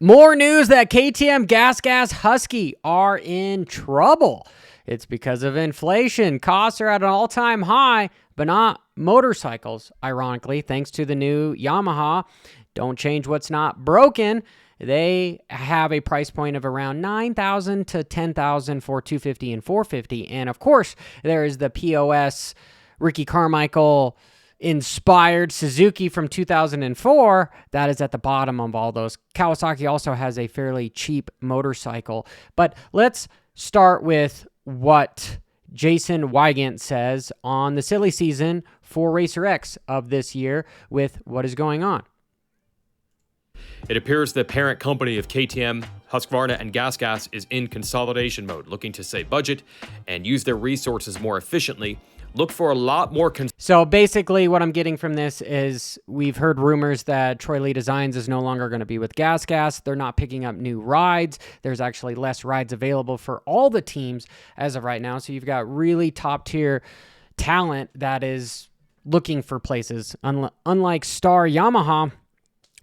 More news that KTM Gas Husky are in trouble. It's because of inflation. Costs are at an all-time high, but not motorcycles, ironically, thanks to the new Yamaha. Don't change what's not broken. They have a price point of around $9,000 to $10,000 for 250 and 450. And of course, there is the POS Ricky Carmichael inspired Suzuki from 2004 that is at the bottom of all those. Kawasaki also has a fairly cheap motorcycle. But let's start with what Jason Wygant says on the silly season for Racer X of this year with what is going on. It appears the parent company of KTM, Husqvarna, and Gas is in consolidation mode, looking to save budget and use their resources more efficiently. Look for a lot more... So basically what I'm getting from this is we've heard rumors that Troy Lee Designs is no longer going to be with Gas. They're not picking up new rides. There's actually less rides available for all the teams as of right now. So you've got really top-tier talent that is looking for places. Unlike Star Yamaha,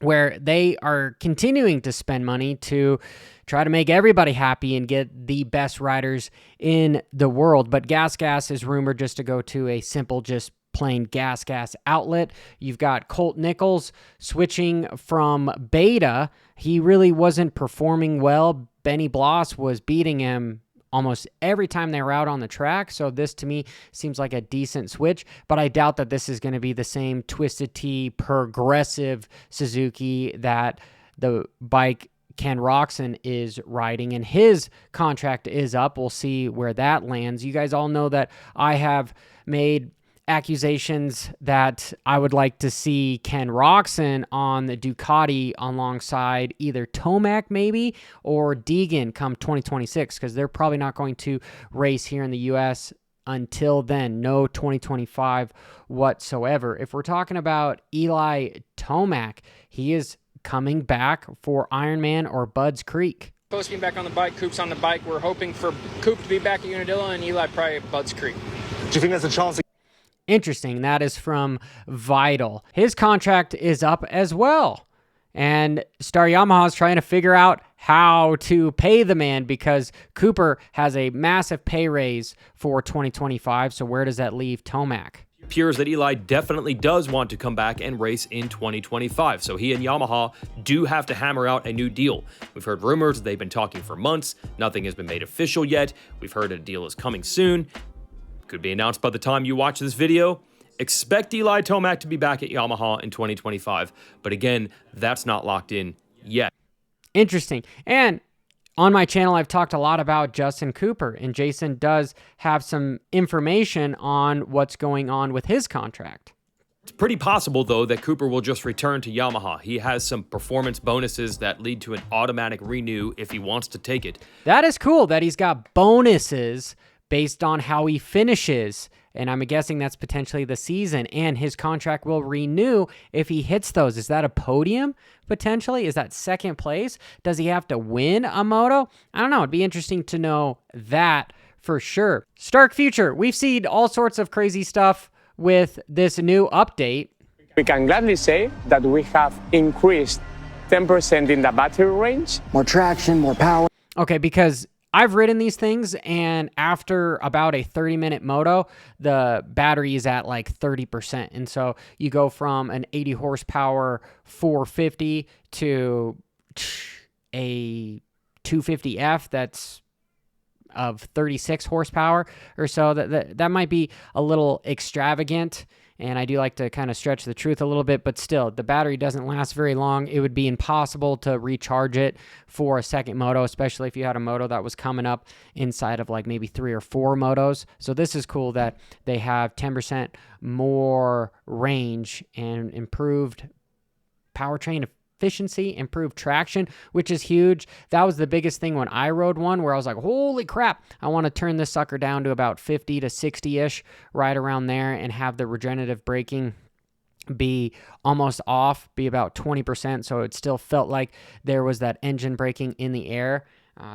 where they are continuing to spend money to try to make everybody happy and get the best riders in the world. But Gas is rumored just to go to a simple, just plain Gas outlet. You've got Colt Nichols switching from Beta. He really wasn't performing well. Benny Bloss was beating him almost every time they were out on the track. So this to me seems like a decent switch, but I doubt that this is going to be the same Twisted Tea progressive Suzuki that the bike Ken Roczen is riding, and his contract is up. We'll see where that lands. You guys all know that I have made accusations that I would like to see Ken Roczen on the Ducati alongside either Tomac maybe or Deegan come 2026, because they're probably not going to race here in the U.S. until then. No 2025 whatsoever. If we're talking about Eli Tomac, he is coming back for Ironman or Budds Creek. Supposed to be back on the bike. Coop's on the bike. We're hoping for Coop to be back at Unadilla and Eli probably at Budds Creek. Do you think that's a chance? Interesting. That is from Vital. His contract is up as well. And Star Yamaha is trying to figure out how to pay the man because Cooper has a massive pay raise for 2025. So where does that leave Tomac? It appears that Eli definitely does want to come back and race in 2025. So he and Yamaha do have to hammer out a new deal. We've heard rumors. They've been talking for months. Nothing has been made official yet. We've heard a deal is coming soon. Could be announced by the time you watch this video. Expect Eli Tomac to be back at Yamaha in 2025. But again, that's not locked in yet. Interesting. And on my channel, I've talked a lot about Justin Cooper, and Jason does have some information on what's going on with his contract. It's pretty possible, though, that Cooper will just return to Yamaha. He has some performance bonuses that lead to an automatic renew if he wants to take it. That is cool that he's got bonuses based on how he finishes, and I'm guessing that's potentially the season, and his contract will renew if he hits those. Is that a podium, potentially? Is that second place? Does he have to win a moto? I don't know. It'd be interesting to know that for sure. Stark Future, we've seen all sorts of crazy stuff with this new update. We can gladly say that we have increased 10% in the battery range. More traction, more power. Okay, because I've ridden these things, and after about a 30-minute moto, the battery is at like 30%. And so you go from an 80 horsepower 450 to a 250F that's of 36 horsepower or so. That might be a little extravagant, and I do like to kind of stretch the truth a little bit, but still, the battery doesn't last very long. It would be impossible to recharge it for a second moto, especially if you had a moto that was coming up inside of like maybe 3 or 4 motos. So this is cool that they have 10% more range and improved powertrain efficiency, improved traction, which is huge. That was the biggest thing when I rode one, where I was like, holy crap, I want to turn this sucker down to about 50 to 60-ish, right around there, and have the regenerative braking be almost off, be about 20%, so it still felt like there was that engine braking in the air,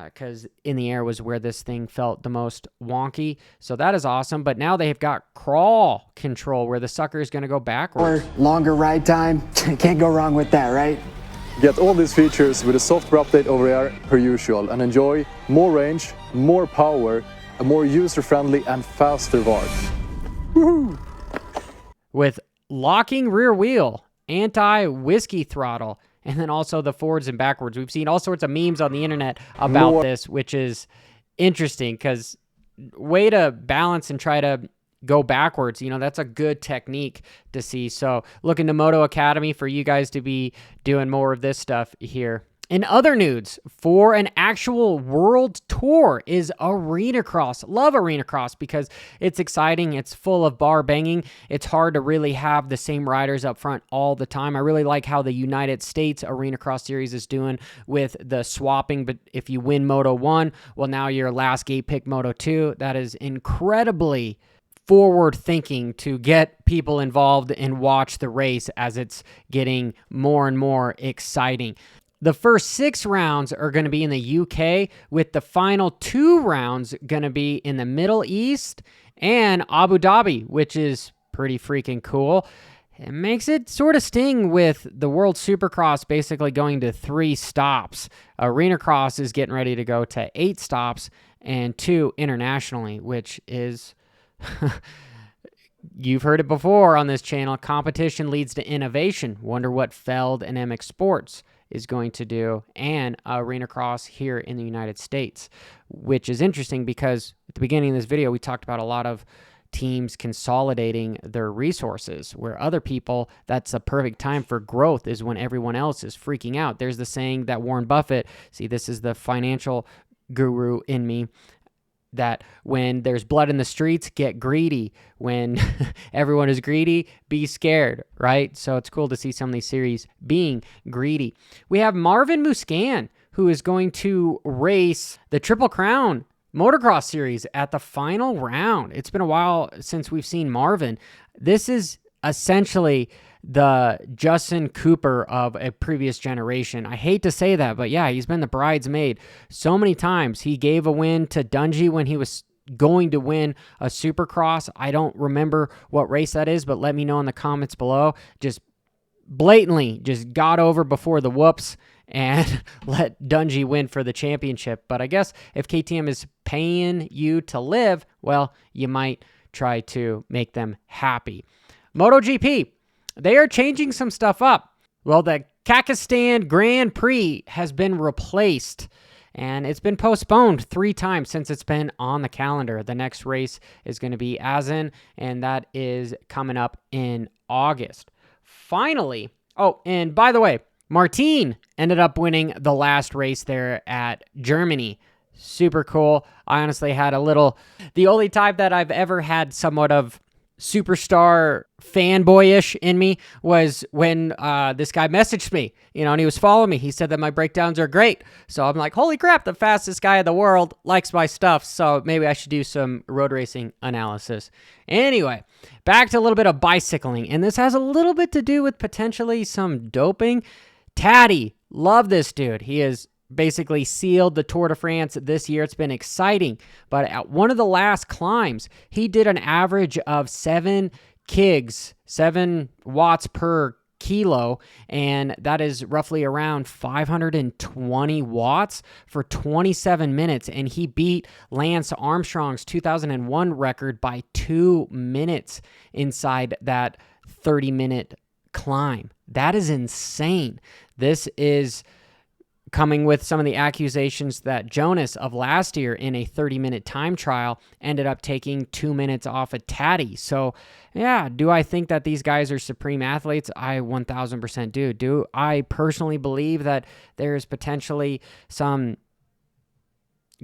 because in the air was where this thing felt the most wonky. So that is awesome. But now they've got crawl control, where the sucker is going to go backwards. Or longer ride time. Can't go wrong with that, right? Get all these features with a software update over air per usual and enjoy more range, more power, a more user-friendly and faster VARG. Woohoo! With locking rear wheel, anti-whiskey throttle, and then also the forwards and backwards. We've seen all sorts of memes on the internet about this, which is interesting because way to balance and try to go backwards, you know, that's a good technique to see. So looking to Moto Academy for you guys to be doing more of this stuff here. In other news, for an actual world tour is Arenacross. Love Arenacross because it's exciting. It's full of bar banging. It's hard to really have the same riders up front all the time. I really like how the United States Arenacross series is doing with the swapping. But if you win Moto 1, well, now your last gate pick Moto 2. That is incredibly forward thinking to get people involved and watch the race as it's getting more and more exciting. The first 6 rounds are going to be in the UK, with the final 2 rounds going to be in the Middle East and Abu Dhabi, which is pretty freaking cool. It makes it sort of sting with the World Supercross basically going to 3 stops. Arenacross is getting ready to go to 8 stops and 2 internationally, which is... You've heard it before on this channel. Competition leads to innovation. Wonder what Feld and MX Sports is going to do, and Arenacross here in the United States, which is interesting because at the beginning of this video, we talked about a lot of teams consolidating their resources, where other people, that's a perfect time for growth is when everyone else is freaking out. There's the saying that Warren Buffett, see, this is the financial guru in me, that when there's blood in the streets, get greedy. When everyone is greedy, be scared, right? So it's cool to see some of these series being greedy. We have Marvin Musquin, who is going to race the Triple Crown Motocross series at the final round. It's been a while since we've seen Marvin. This is essentially the Justin Cooper of a previous generation. I hate to say that, but yeah, he's been the bridesmaid so many times. He gave a win to Dungey when he was going to win a Supercross. I don't remember what race that is, but let me know in the comments below. Just blatantly just got over before the whoops and let Dungey win for the championship. But I guess if KTM is paying you to live, well, you might try to make them happy. MotoGP. They are changing some stuff up. Well, the Kazakhstan Grand Prix has been replaced, and it's been postponed 3 times since it's been on the calendar. The next race is going to be Azen, and that is coming up in August. Finally, oh, and by the way, Martin ended up winning the last race there at Germany. Super cool. I honestly had the only time that I've ever had somewhat of superstar fanboyish in me was when this guy messaged me, and he was following me. He said that my breakdowns are great. So I'm like, holy crap, the fastest guy in the world likes my stuff. So maybe I should do some road racing analysis. Anyway, back to a little bit of bicycling. And this has a little bit to do with potentially some doping. Taddy, love this dude. He is basically sealed the Tour de France this year. It's been exciting. But at one of the last climbs, he did an average of 7 kigs, 7 watts per kilo, and that is roughly around 520 watts for 27 minutes. And he beat Lance Armstrong's 2001 record by 2 minutes inside that 30-minute climb. That is insane. This is coming with some of the accusations that Jonas of last year in a 30-minute time trial ended up taking 2 minutes off a Taddy. So, yeah, do I think that these guys are supreme athletes? I 1000% do. Do I personally believe that there's potentially some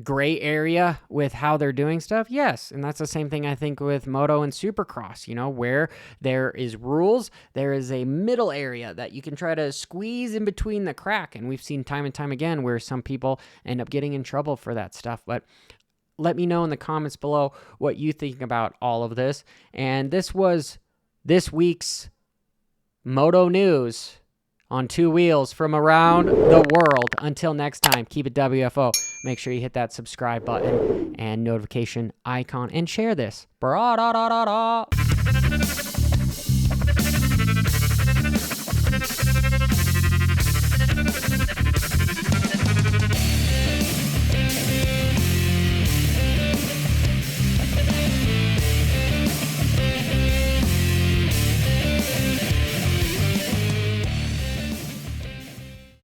gray area with how they're doing stuff? Yes. And that's the same thing I think with Moto and Supercross, where there is rules, there is a middle area that you can try to squeeze in between the crack. And we've seen time and time again where some people end up getting in trouble for that stuff. But let me know in the comments below what you think about all of this. And this was this week's Moto news on 2 wheels from around the world. Until next time, keep it WFO. Make sure you hit that subscribe button and notification icon and share this. Bra-da-da-da-da.